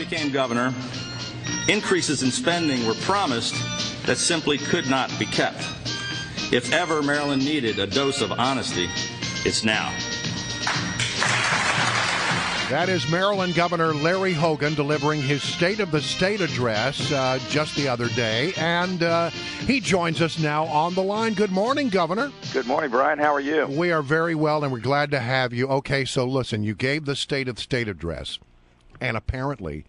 became governor, increases in spending were promised that simply could not be kept. If ever Maryland needed a dose of honesty, it's now. That is Maryland Governor Larry Hogan delivering his State of the State address just the other day, and he joins us now on the line. Good morning, Governor. Good morning, Brian. How are you? We are very well, and we're glad to have you. Okay, so listen, you gave the State of the State address, and apparently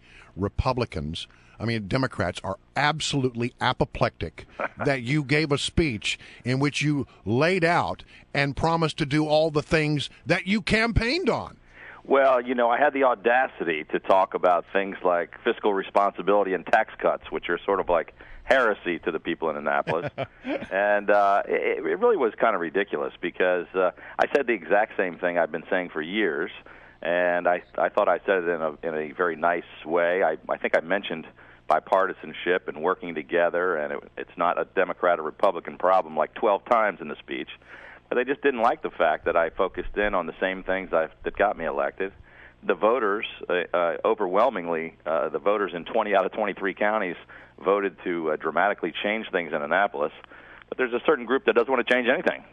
Democrats are absolutely apoplectic that you gave a speech in which you laid out and promised to do all the things that you campaigned on. Well, I had the audacity to talk about things like fiscal responsibility and tax cuts, which are sort of like heresy to the people in Annapolis. And it really was kind of ridiculous because I said the exact same thing I've been saying for years, and I thought I said it in a very nice way. I think I mentioned bipartisanship and working together, and it's not a Democrat or Republican problem like 12 times in the speech. But they just didn't like the fact that I focused in on the same things that got me elected. The voters, overwhelmingly, the voters in 20 out of 23 counties voted to dramatically change things in Annapolis. But there's a certain group that doesn't want to change anything.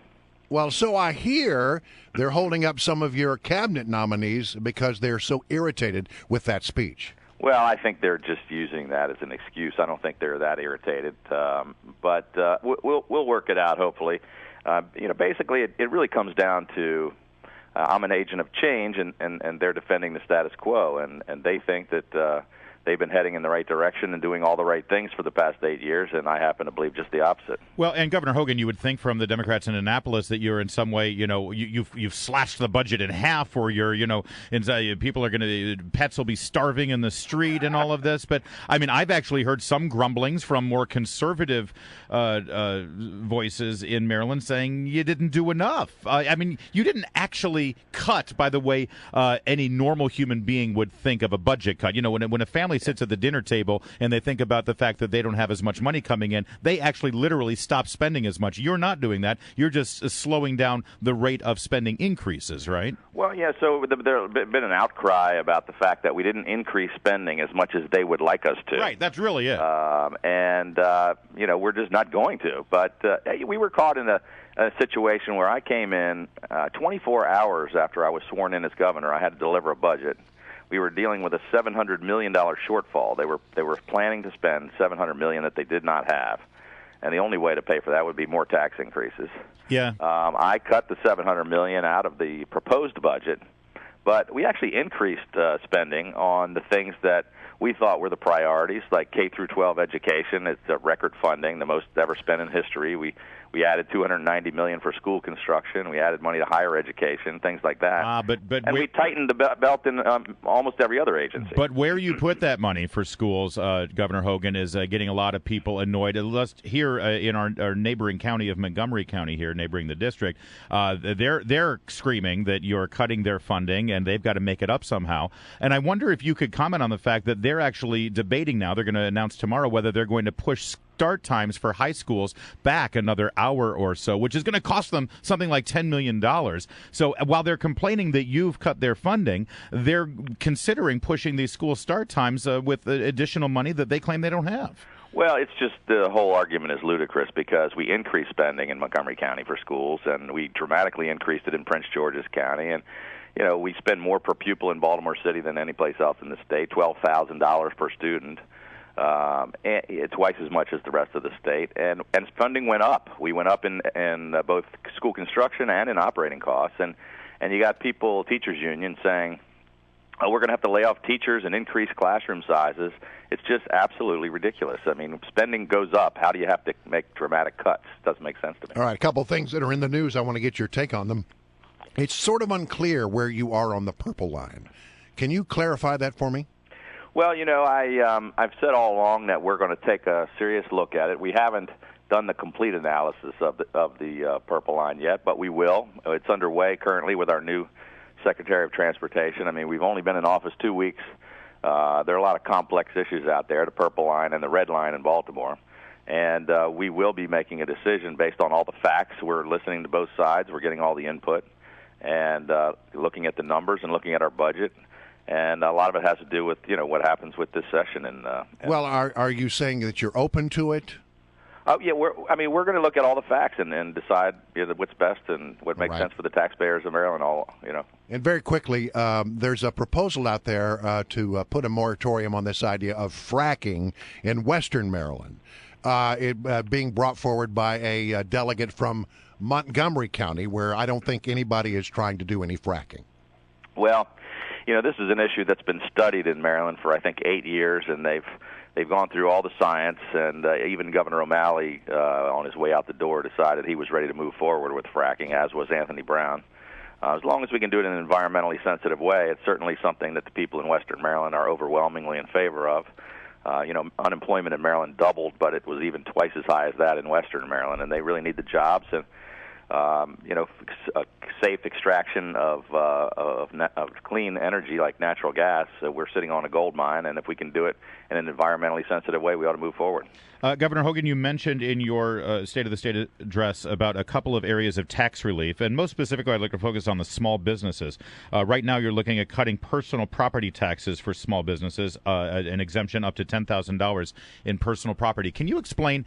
Well, so I hear they're holding up some of your cabinet nominees because they're so irritated with that speech. Well, I think they're just using that as an excuse. I don't think they're that irritated. But we'll work it out, hopefully. Basically, it really comes down to I'm an agent of change, and they're defending the status quo, and they think that they've been heading in the right direction and doing all the right things for the past 8 years, and I happen to believe just the opposite. Well, and Governor Hogan, you would think from the Democrats in Annapolis that you're in some way, you've slashed the budget in half, or people are going to, pets will be starving in the street and all of this. But I mean, I've actually heard some grumblings from more conservative voices in Maryland saying you didn't do enough. You didn't actually cut, by the way, any normal human being would think of a budget cut. When a family sits at the dinner table and they think about the fact that they don't have as much money coming in, they actually literally stop spending as much. You're not doing that. You're just slowing down the rate of spending increases, right? Well, yeah, so there's been an outcry about the fact that we didn't increase spending as much as they would like us to. Right, that's really it. We're just not going to. But we were caught in a situation where I came in 24 hours after I was sworn in as governor. I had to deliver a budget. We were dealing with a $700 million shortfall. They were planning to spend $700 million that they did not have, and the only way to pay for that would be more tax increases. Yeah. I cut the $700 million out of the proposed budget, but we actually increased spending on the things that we thought were the priorities, like K through 12 education. It's record funding, the most ever spent in history. We added $290 million for school construction. We added money to higher education, things like that. And we tightened the belt in almost every other agency. But where you put that money for schools, Governor Hogan, is getting a lot of people annoyed. Here in our neighboring county of Montgomery County, here neighboring the district, they're screaming that you're cutting their funding and they've got to make it up somehow. And I wonder if you could comment on the fact that they're actually debating now. They're going to announce tomorrow whether they're going to push start times for high schools back another hour or so, which is going to cost them something like $10 million. So while they're complaining that you've cut their funding, they're considering pushing these school start times with additional money that they claim they don't have. Well, it's just the whole argument is ludicrous because we increased spending in Montgomery County for schools, and we dramatically increased it in Prince George's County. And we spend more per pupil in Baltimore City than any place else in the state, $12,000 per student. Twice as much as the rest of the state, and funding went up. We went up in both school construction and in operating costs, and you got teachers union saying, oh, we're going to have to lay off teachers and increase classroom sizes. It's just absolutely ridiculous. I mean, spending goes up. How do you have to make dramatic cuts? Doesn't make sense to me. All right, a couple of things that are in the news. I want to get your take on them. It's sort of unclear where you are on the purple line. Can you clarify that for me? Well, I've said all along that we're going to take a serious look at it. We haven't done the complete analysis of the purple line yet, but we will. It's underway currently with our new Secretary of Transportation. I mean, we've only been in office 2 weeks. There are a lot of complex issues out there, the purple line and the red line in Baltimore. And we will be making a decision based on all the facts. We're listening to both sides. We're getting all the input and looking at the numbers and looking at our budget. And a lot of it has to do with what happens with this session. Well, are you saying that you're open to it? Oh yeah, we're going to look at all the facts and decide what's best and what makes sense for the taxpayers of Maryland. And very quickly, there's a proposal out there to put a moratorium on this idea of fracking in Western Maryland. It being brought forward by a delegate from Montgomery County, where I don't think anybody is trying to do any fracking. Well, this is an issue that's been studied in Maryland for I think 8 years, and they've gone through all the science, and even Governor O'Malley, on his way out the door, decided he was ready to move forward with fracking, as was Anthony Brown. As long as we can do it in an environmentally sensitive way, it's certainly something that the people in Western Maryland are overwhelmingly in favor of. Unemployment in Maryland doubled, but it was even twice as high as that in Western Maryland, and they really need the jobs. And safe extraction of clean energy like natural gas. We're sitting on a gold mine, and if we can do it in an environmentally sensitive way, we ought to move forward. Governor Hogan, you mentioned in your State of the State address about a couple of areas of tax relief, and most specifically, I'd like to focus on the small businesses. Right now, you're looking at cutting personal property taxes for small businesses, an exemption up to $10,000 in personal property. Can you explain,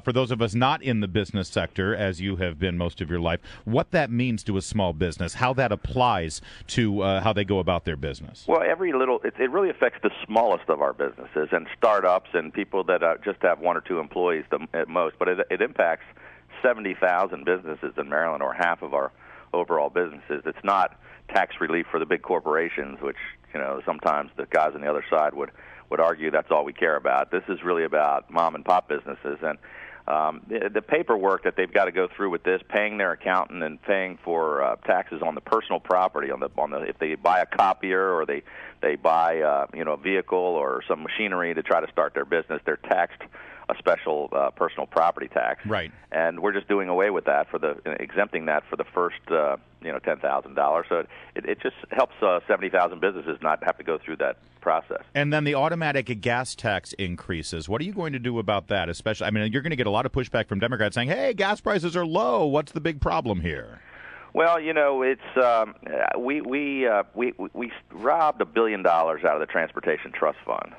for those of us not in the business sector, as you have been most of your life, what that means to a small business, how that applies to how they go about their business? Well, it really affects the smallest of our businesses and startups and people that just have one or two employees at most, but it impacts 70,000 businesses in Maryland, or half of our overall businesses. It's not tax relief for the big corporations, which sometimes the guys on the other side would argue that's all we care about. This is really about mom and pop businesses, and the paperwork that they've got to go through with this, paying their accountant and paying for taxes on the personal property, on the if they buy a copier or they buy a vehicle or some machinery to try to start their business, they're taxed a special personal property tax. Right. And we're just doing away with that exempting that for the first $10,000. So it just helps 70,000 businesses not have to go through that process. And then the automatic gas tax increases. What are you going to do about that? Especially, you're going to get a lot of pushback from Democrats saying, "Hey, gas prices are low. What's the big problem here?" Well, it's we robbed $1 billion out of the Transportation Trust Fund,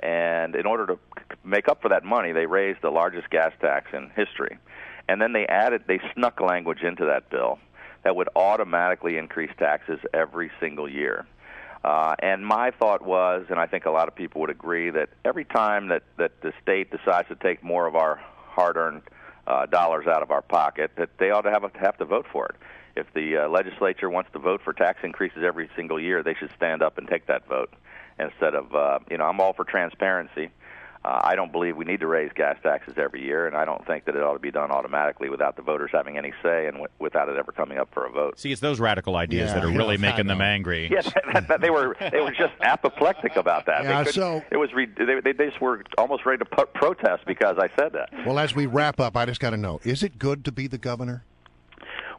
and in order to make up for that money, they raised the largest gas tax in history, and then they snuck language into that bill that would automatically increase taxes every single year. And my thought was, and I think a lot of people would agree, that every time that the state decides to take more of our hard-earned dollars out of our pocket, that they ought to have to vote for it. If the legislature wants to vote for tax increases every single year, they should stand up and take that vote instead of, I'm all for transparency. I don't believe we need to raise gas taxes every year, and I don't think that it ought to be done automatically without the voters having any say and without it ever coming up for a vote. See, it's those radical ideas that are really making them angry. Yes, they were just apoplectic about that. Yeah, they just were almost ready to protest because I said that. Well, as we wrap up, I just got to know: is it good to be the governor?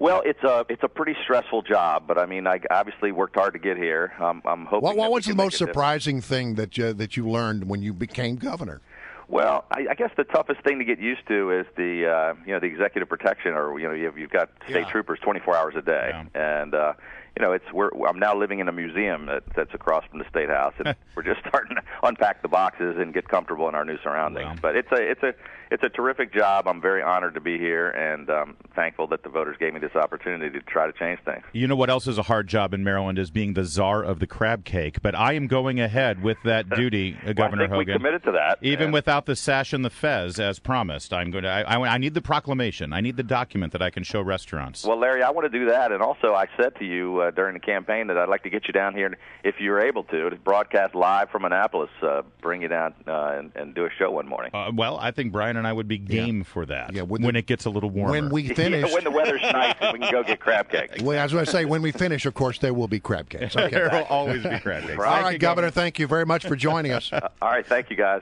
Well, it's a pretty stressful job, but I obviously worked hard to get here. I'm hoping. What was the most surprising thing that you learned when you became governor? Well, I guess the toughest thing to get used to is the executive protection, or you've got state troopers 24 hours a day, and I'm now living in a museum that's across from the State House, and we're just starting to unpack the boxes and get comfortable in our new surroundings. Wow. But it's a terrific job. I'm very honored to be here, and thankful that the voters gave me this opportunity to try to change things. You know what else is a hard job in Maryland is being the czar of the crab cake. But I am going ahead with that duty, Governor Hogan. We committed to that, even without the sash and the fez, as promised. I'm going to. I need the proclamation. I need the document that I can show restaurants. Well, Larry, I want to do that, and also I said to you during the campaign that I'd like to get you down here, if you're able to broadcast live from Annapolis, bring you down and do a show one morning. Well, I think Brian and I would be game for that when it gets a little warmer. When we finish. When the weather's nice, we can go get crab cake. Well, I was going to say, when we finish, of course, there will be crab cakes. Okay. There will always be crab cakes. All right, Governor, thank you very much for joining us. All right, thank you, guys.